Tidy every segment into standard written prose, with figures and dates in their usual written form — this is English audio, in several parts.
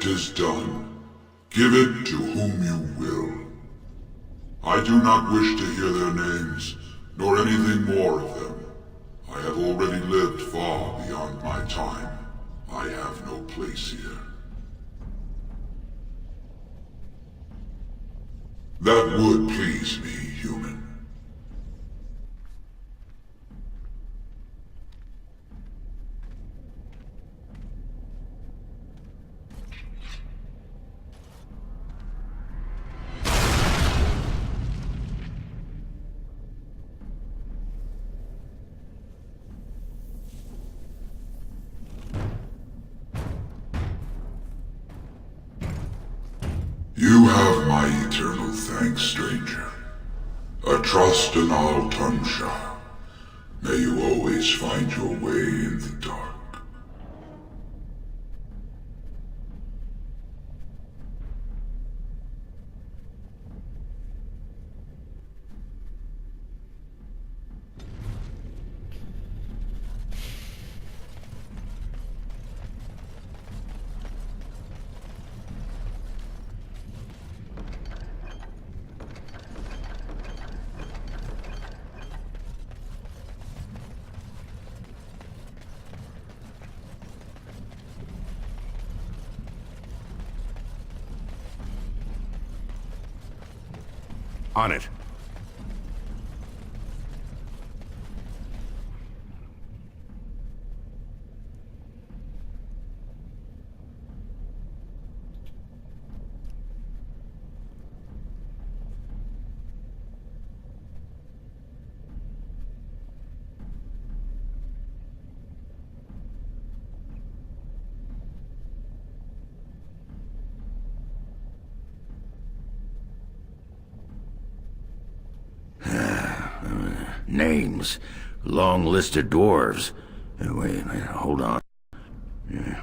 It is done. Give it to whom you will. I do not wish to hear their names, nor anything more of them. I have already lived far beyond my time. I have no place here. That would please me, human. You have my eternal thanks, stranger. A trust in Al Tumshah. May you always find your way in the dark. On it. Names. Long list of dwarves. Wait, hold on.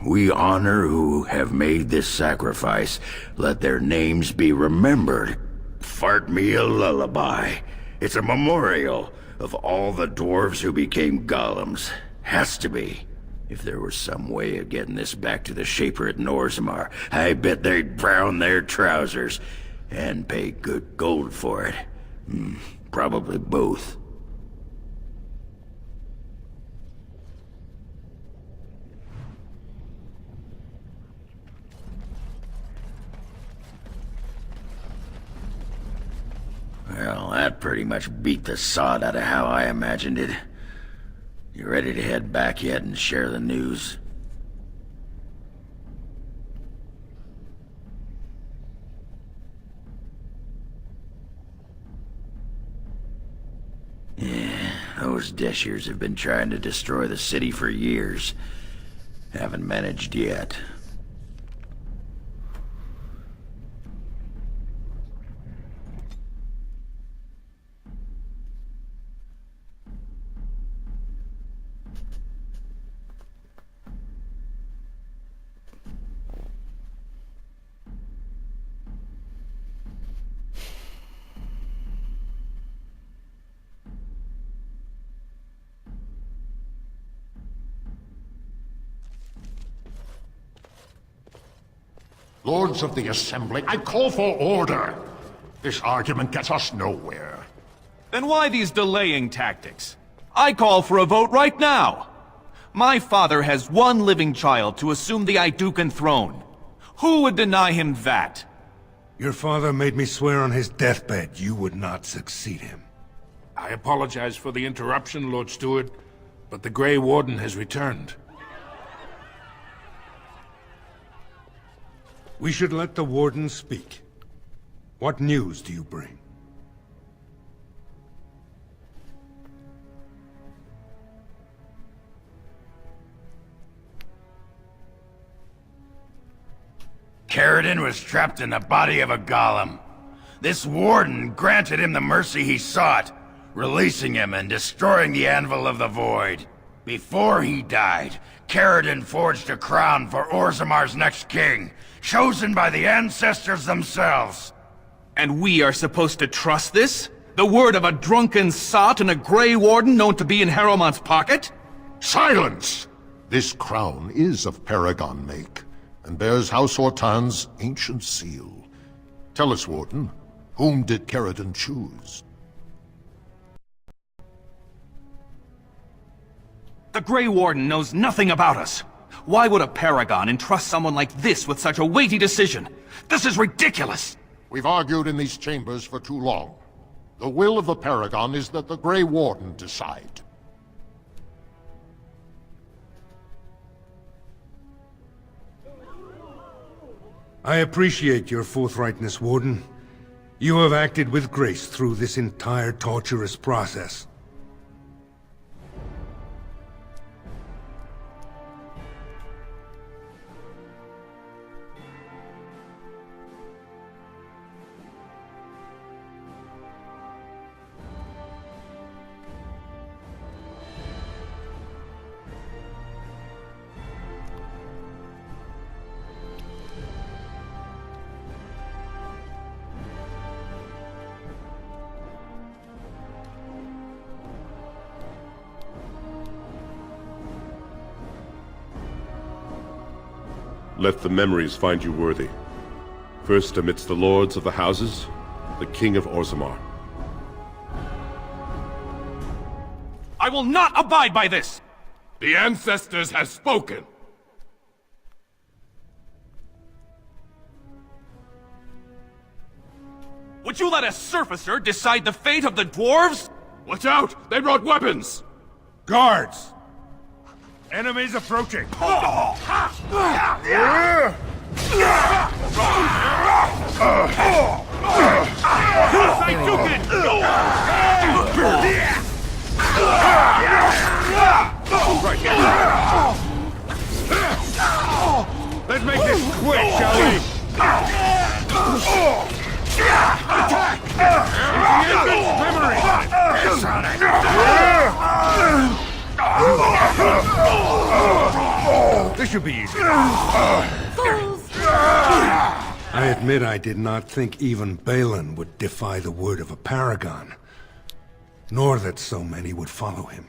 We honor who have made this sacrifice. Let their names be remembered. Fart me a lullaby. It's a memorial of all the dwarves who became golems. Has to be. If there was some way of getting this back to the Shaper at Norzamar, I bet they'd brown their trousers. And pay good gold for it. Probably both. Well, that pretty much beat the sod out of how I imagined it. You ready to head back yet and share the news? Yeah, those Deshirs have been trying to destroy the city for years. Haven't managed yet. Lords of the Assembly, I call for order. This argument gets us nowhere. Then why these delaying tactics? I call for a vote right now. My father has one living child to assume the Idukan throne. Who would deny him that? Your father made me swear on his deathbed you would not succeed him. I apologize for the interruption, Lord Steward, but the Grey Warden has returned. We should let the Warden speak. What news do you bring? Caridin was trapped in the body of a golem. This Warden granted him the mercy he sought, releasing him and destroying the Anvil of the Void. Before he died, Caridin forged a crown for Orzamar's next king, chosen by the ancestors themselves. And we are supposed to trust this? The word of a drunken sot and a Grey Warden known to be in Harrowmont's pocket? Silence! This crown is of Paragon make, and bears House Hortan's ancient seal. Tell us, Warden, whom did Caridon choose? The Grey Warden knows nothing about us. Why would a Paragon entrust someone like this with such a weighty decision? This is ridiculous! We've argued in these chambers for too long. The will of the Paragon is that the Grey Warden decide. I appreciate your forthrightness, Warden. You have acted with grace through this entire torturous process. Let the memories find you worthy. First amidst the lords of the houses, the King of Orzammar. I will not abide by this! The ancestors have spoken. Would you let a surfacer decide the fate of the dwarves? Watch out! They brought weapons! Guards! Enemies approaching! Let's make this quick, shall we? Attack! This should be easy. I admit I did not think even Balin would defy the word of a Paragon, nor that so many would follow him.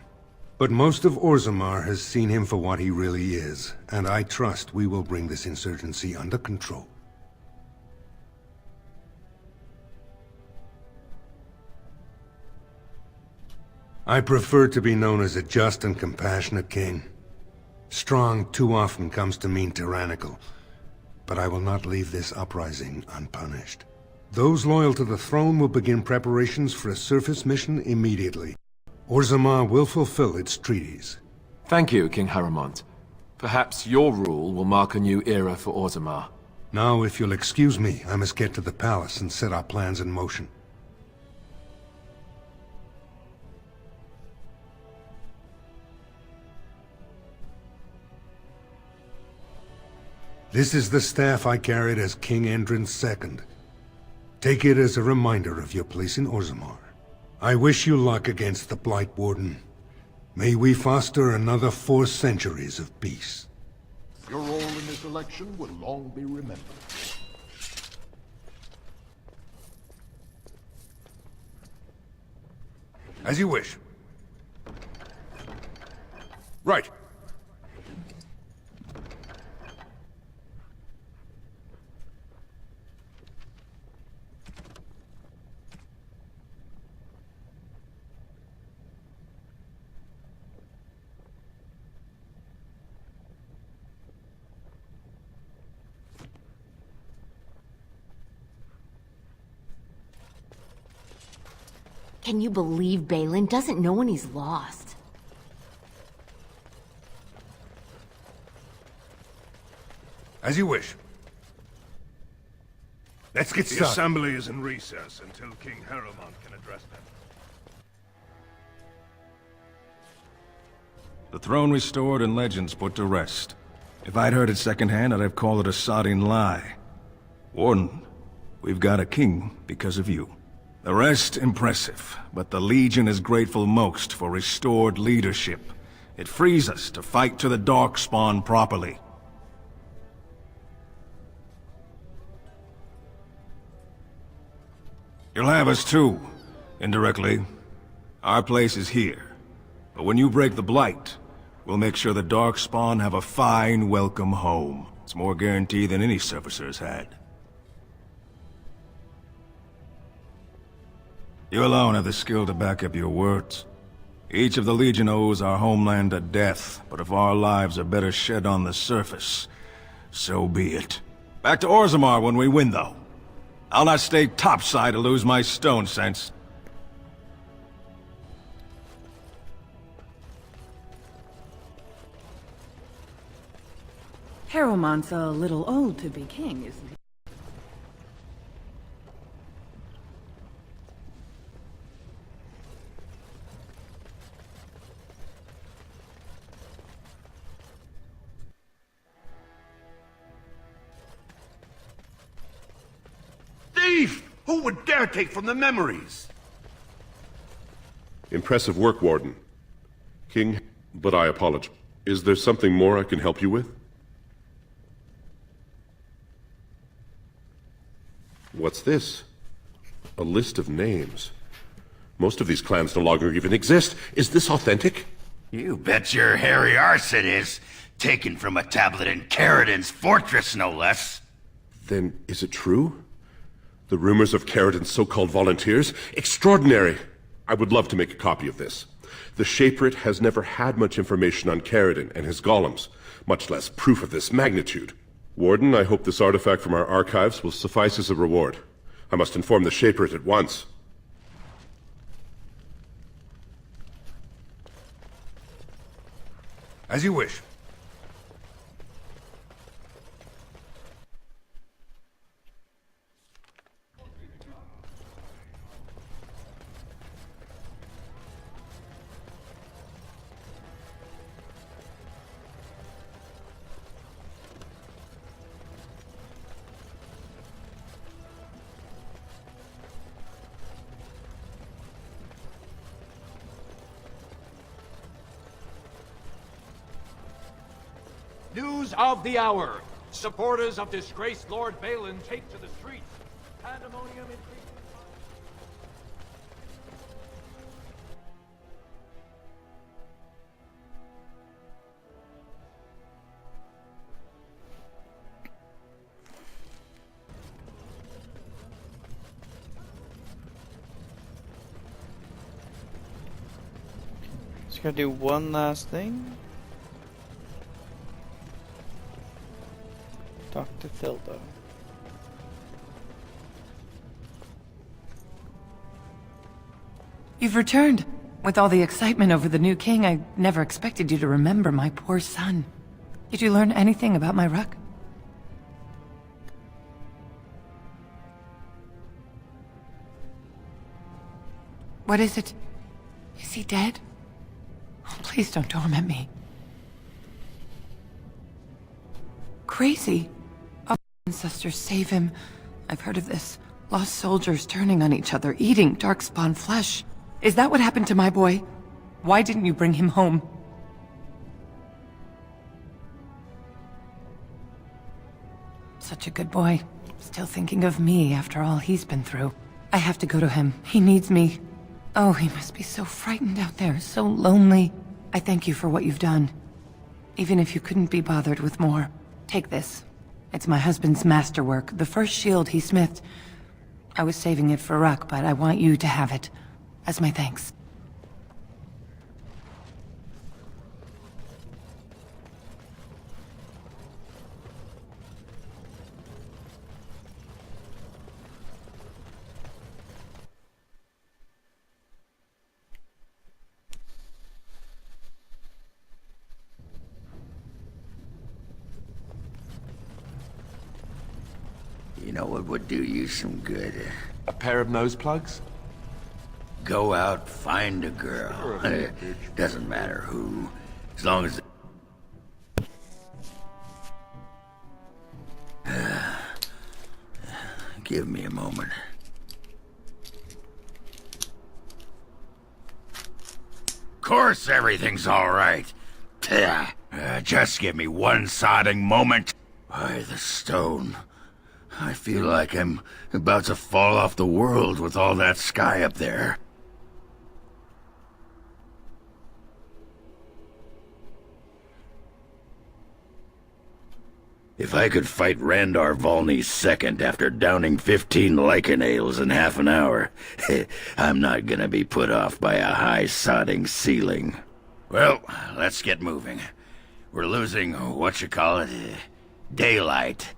But most of Orzammar has seen him for what he really is, and I trust we will bring this insurgency under control. I prefer to be known as a just and compassionate king. Strong too often comes to mean tyrannical, but I will not leave this uprising unpunished. Those loyal to the throne will begin preparations for a surface mission immediately. Orzammar will fulfill its treaties. Thank you, King Haramont. Perhaps your rule will mark a new era for Orzammar. Now, if you'll excuse me, I must get to the palace and set our plans in motion. This is the staff I carried as King Endrin II. Take it as a reminder of your place in Orzammar. I wish you luck against the Blight Warden. May we foster another 4 centuries of peace. Your role in this election will long be remembered. As you wish. Right. Can you believe Balin doesn't know when he's lost? As you wish. Let's get The started. assembly is in recess until King Haramont can address them. The throne restored and legends put to rest. If I'd heard it secondhand, I'd have called it a sodding lie. Warden, we've got a king because of you. The rest, impressive, but the Legion is grateful most for restored leadership. It frees us to fight to the Darkspawn properly. You'll have us too, indirectly. Our place is here. But when you break the Blight, we'll make sure the Darkspawn have a fine welcome home. It's more guarantee than any servicer's had. You alone have the skill to back up your words. Each of the Legion owes our homeland a death, but if our lives are better shed on the surface, so be it. Back to Orzammar when we win, though. I'll not stay topside to lose my stone sense. Harrowmont's a little old to be king, isn't he? Thief! Who would dare take from the memories? Impressive work, Warden. King, but I apologize. Is there something more I can help you with? What's this? A list of names. Most of these clans no longer even exist. Is this authentic? You bet your hairy arse it is. Taken from a tablet in Caridin's fortress, no less. Then is it true? The rumors of Caridin's so-called volunteers? Extraordinary! I would love to make a copy of this. The Shaperate has never had much information on Caridin and his golems, much less proof of this magnitude. Warden, I hope this artifact from our archives will suffice as a reward. I must inform the Shaperate at once. As you wish. News of the hour. Supporters of disgraced Lord Balin take to the streets. Pandemonium increases. Just gotta do one last thing. Talk to Thilda. You've returned. With all the excitement over the new king, I never expected you to remember my poor son. Did you learn anything about my Ruck? What is it? Is he dead? Oh, please don't torment me. Crazy. Oh, ancestors, save him. I've heard of this. Lost soldiers turning on each other, eating darkspawn flesh. Is that what happened to my boy? Why didn't you bring him home? Such a good boy. Still thinking of me after all he's been through. I have to go to him. He needs me. Oh, he must be so frightened out there, so lonely. I thank you for what you've done. Even if you couldn't be bothered with more. Take this. It's my husband's masterwork, the first shield he smithed. I was saving it for Ruck, but I want you to have it. As my thanks. You know what would do you some good? A pair of nose plugs? Go out, find a girl. Doesn't matter who. As long as... Give me a moment. Of course everything's all right. Just give me one sodding moment. By the stone. I feel like I'm about to fall off the world with all that sky up there. If I could fight Randar Volney second after downing 15 lichen ales in half an hour, I'm not gonna be put off by a high sodding ceiling. Well, let's get moving. We're losing, daylight.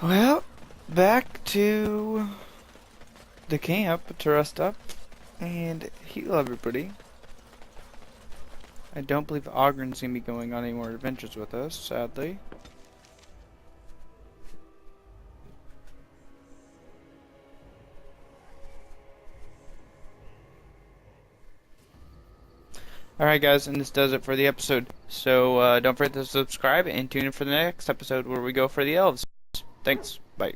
Well, back to the camp to rest up and heal everybody. I don't believe Ogren's gonna be going on any more adventures with us, sadly. Alright guys, and this does it for the episode. So don't forget to subscribe and tune in for the next episode where we go for the elves. Thanks. Bye.